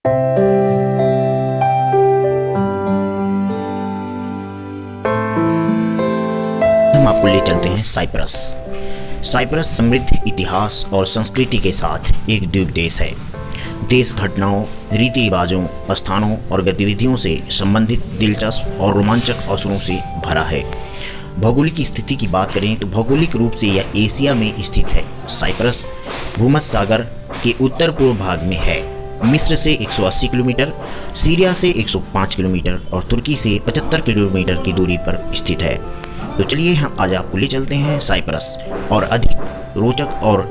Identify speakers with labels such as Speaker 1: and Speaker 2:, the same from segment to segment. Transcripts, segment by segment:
Speaker 1: हम आपको ले चलते हैं साइप्रस। साइप्रस समृद्ध इतिहास और संस्कृति के साथ एक द्वीप देश है। देश घटनाओं, रीति रिवाजों, स्थानों और गतिविधियों से संबंधित दिलचस्प और रोमांचक अवसरों से भरा है। भौगोलिक स्थिति की बात करें तो भौगोलिक रूप से यह एशिया में स्थित है। साइप्रस भूमध्य सागर के उत्तर पूर्व भाग में है। मिस्र से 180 किलोमीटर, सीरिया से 105 किलोमीटर और तुर्की से 75 किलोमीटर की दूरी पर स्थित है। तो चलिए हम आज आपको ले चलते हैं साइप्रस और अधिक रोचक और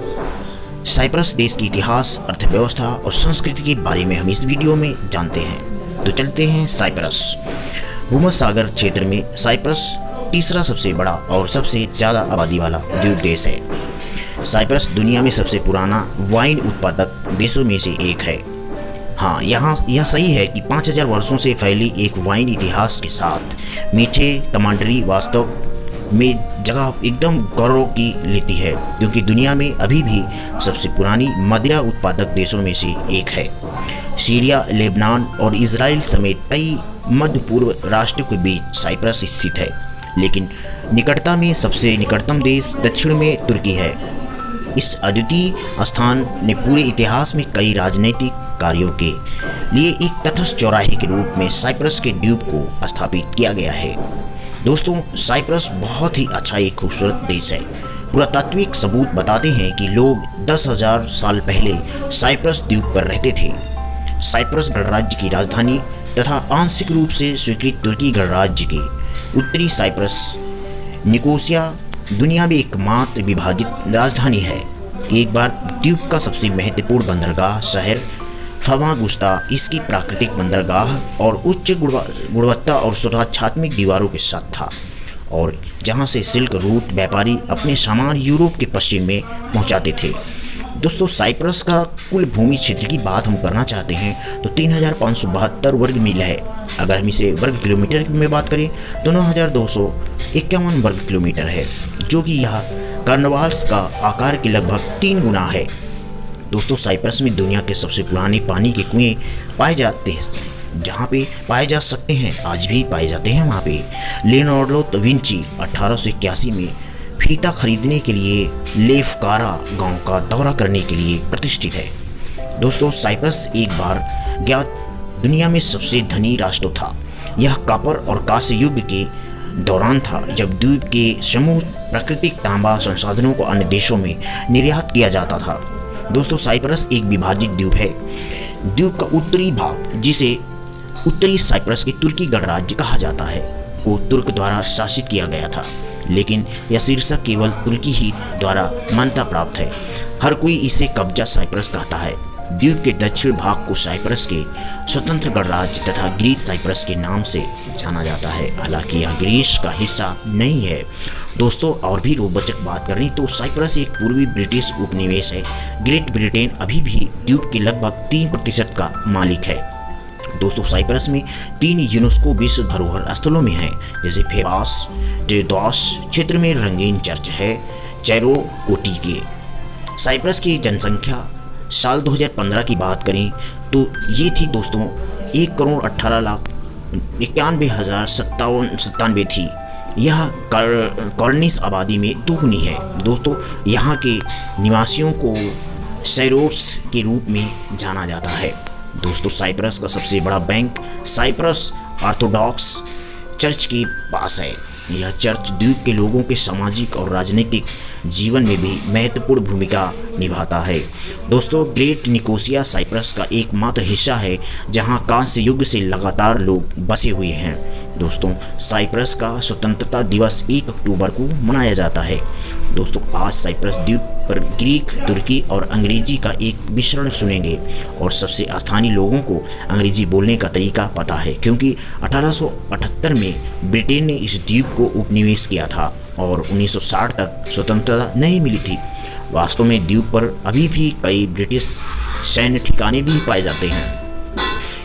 Speaker 1: साइप्रस देश की इतिहास, अर्थव्यवस्था और संस्कृति के बारे में हम इस वीडियो में जानते हैं। तो चलते हैं साइप्रस। भूमध्य सागर क्षेत्र में साइप्रस तीसरा सबसे बड़ा और सबसे ज़्यादा आबादी वाला द्वीप देश है। साइप्रस दुनिया में सबसे पुराना वाइन उत्पादक देशों में से एक है। हाँ, यहाँ यह सही है कि 5000 वर्षों से फैली एक वाइन इतिहास के साथ मीठे कमांडरी वास्तव में जगह एकदम गौरव की लेती है, क्योंकि दुनिया में अभी भी सबसे पुरानी मदिरा उत्पादक देशों में से एक है। सीरिया, लेबनान और इजराइल समेत कई मध्य पूर्व राष्ट्रों के बीच साइप्रस स्थित है, लेकिन निकटता में सबसे निकटतम देश दक्षिण में तुर्की है। इस अद्वितीय स्थान ने पूरे इतिहास में कई राजनीतिक कार्यों के लिए एक तटस्थ चौराहे के रूप में साइप्रस के द्वीप को स्थापित किया गया है। दोस्तों, साइप्रस बहुत ही अच्छा एक खूबसूरत देश है। पुरातात्विक सबूत बताते हैं कि लोग 10,000 साल पहले साइप्रस द्वीप पर रहते थे। साइप्रस गणराज्य की राजधानी तथा आंशिक रूप से स्वीकृत तुर्की गणराज्य की उत्तरी साइप्रस निकोसिया दुनिया में एकमात्र विभाजित राजधानी है। एक बार द्वीप का सबसे महत्वपूर्ण बंदरगाह शहर फमागुस्ता इसकी प्राकृतिक बंदरगाह और उच्च गुणवत्ता और सुरक्षात्मक दीवारों के साथ था, और जहां से सिल्क रूट व्यापारी अपने सामान यूरोप के पश्चिम में पहुंचाते थे। दोस्तों, साइप्रस का कुल भूमि क्षेत्र की बात हम करना चाहते हैं तो 3572 वर्ग मील है। अगर हम इसे वर्ग किलोमीटर में बात करें तो 9251 वर्ग किलोमीटर है, जो कि यह कार्नवाल्स का आकार के लगभग 3 गुना है। दोस्तों, साइप्रस में दुनिया के सबसे पुराने पानी के कुएं पाए जाते हैं, जहाँ पे पाए जा सकते हैं, आज भी पाए जाते हैं वहाँ पे। लियोनार्डो दा विंची 1881 में फीता खरीदने के लिए लेफकारा गांव का दौरा करने के लिए प्रतिष्ठित है। दोस्तों, साइप्रस एक बार ज्ञात दुनिया में सबसे धनी राष्ट्र था। यह कॉपर और कांस्य युग के दौरान था, जब द्वीप के समूह प्राकृतिक तांबा संसाधनों को अन्य देशों में निर्यात किया जाता था। दोस्तों, साइप्रस एक विभाजित द्वीप है। द्वीप का उत्तरी भाग, जिसे उत्तरी साइप्रस के तुर्की गणराज्य कहा जाता है, वो तुर्क द्वारा शासित किया गया था, लेकिन यह शीर्षक केवल तुर्की ही द्वारा मान्यता प्राप्त है। हर कोई इसे कब्जा साइप्रस कहता है। द्वीप के दक्षिण भाग को साइप्रस के स्वतंत्र गणराज्य तथा ग्रीस साइप्रस के नाम से जाना जाता है, हालांकि यह ग्रीस का हिस्सा नहीं है। दोस्तों, और भी रोचक बात करें तो साइप्रस एक पूर्वी ब्रिटिश उपनिवेश है। ग्रेट ब्रिटेन अभी भी द्वीप के लगभग 3% का मालिक है। दोस्तों, साइप्रस में 3 यूनेस्को विश्व धरोहर स्थलों में हैं, जैसे फेबास टेरोदोस क्षेत्र में रंगीन चर्च है, चेरोकोटी के। साइप्रस की जनसंख्या साल 2015 की बात करें तो ये थी दोस्तों 1,18,91,097 थी। यह कॉर्निश आबादी में दोगुनी है। दोस्तों, यहाँ के निवासियों को सैरोट्स के रूप में जाना जाता है। दोस्तों, साइप्रस का सबसे बड़ा बैंक साइप्रस ऑर्थोडॉक्स चर्च के पास है। यह चर्च द्वीप के लोगों के सामाजिक और राजनीतिक जीवन में भी महत्वपूर्ण भूमिका निभाता है। दोस्तों, ग्रेट निकोसिया साइप्रस का एकमात्र हिस्सा है जहां कांस्य युग से लगातार लोग बसे हुए हैं। दोस्तों, साइप्रस का स्वतंत्रता दिवस 1 अक्टूबर को मनाया जाता है। दोस्तों, आज साइप्रस द्वीप पर ग्रीक, तुर्की और अंग्रेजी का एक मिश्रण सुनेंगे, और सबसे स्थानीय लोगों को अंग्रेजी बोलने का तरीका पता है, क्योंकि 1878 में ब्रिटेन ने इस द्वीप को उपनिवेश किया था और 1960 तक स्वतंत्रता नहीं मिली थी। वास्तव में द्वीप पर अभी भी कई ब्रिटिश सैन्य ठिकाने भी पाए जाते हैं।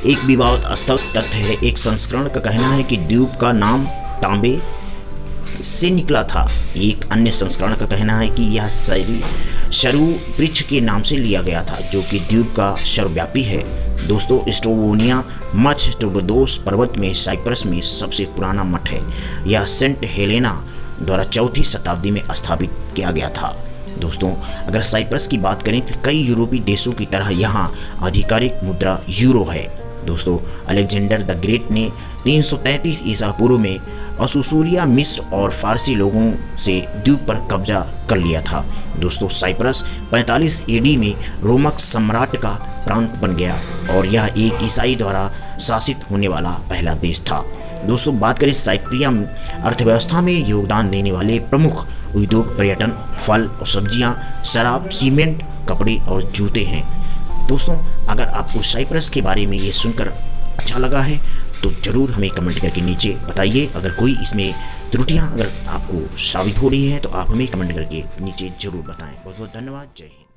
Speaker 1: एक विवादास्पद तथ्य है, एक संस्करण का कहना है कि द्वीप का नाम तांबे से निकला था। एक अन्य संस्करण का कहना है कि यह शरु वृक्ष के नाम से लिया गया था, जो कि द्वीप का सर्वव्यापी है। दोस्तों स्ट्रोबोनिया मच टोबोदोस पर्वत में साइप्रस में सबसे पुराना मठ है। यह सेंट हेलेना द्वारा 4वीं शताब्दी में स्थापित किया गया था। दोस्तों अगर साइप्रस की बात करें तो कई यूरोपीय देशों की तरह यहाँ आधिकारिक मुद्रा यूरो है। दोस्तों अलेक्जेंडर द ग्रेट ने 333 ईसा पूर्व में असुसूरिया मिस्र और फारसी लोगों से द्वीप पर कब्जा कर लिया था। दोस्तों साइप्रस 45 एडी में रोमक सम्राट का प्रांत बन गया और यह एक ईसाई द्वारा शासित होने वाला पहला देश था। दोस्तों बात करें साइप्रियम अर्थव्यवस्था में योगदान देने वाले प्रमुख उद्योग पर्यटन, फल और सब्जियां, शराब, सीमेंट, कपड़े और जूते हैं। दोस्तों अगर आपको साइप्रस के बारे में ये सुनकर अच्छा लगा है तो ज़रूर हमें कमेंट करके नीचे बताइए। अगर कोई इसमें त्रुटियां अगर आपको साबित हो रही है तो आप हमें कमेंट करके नीचे ज़रूर बताएं। बहुत बहुत धन्यवाद। जय हिंद।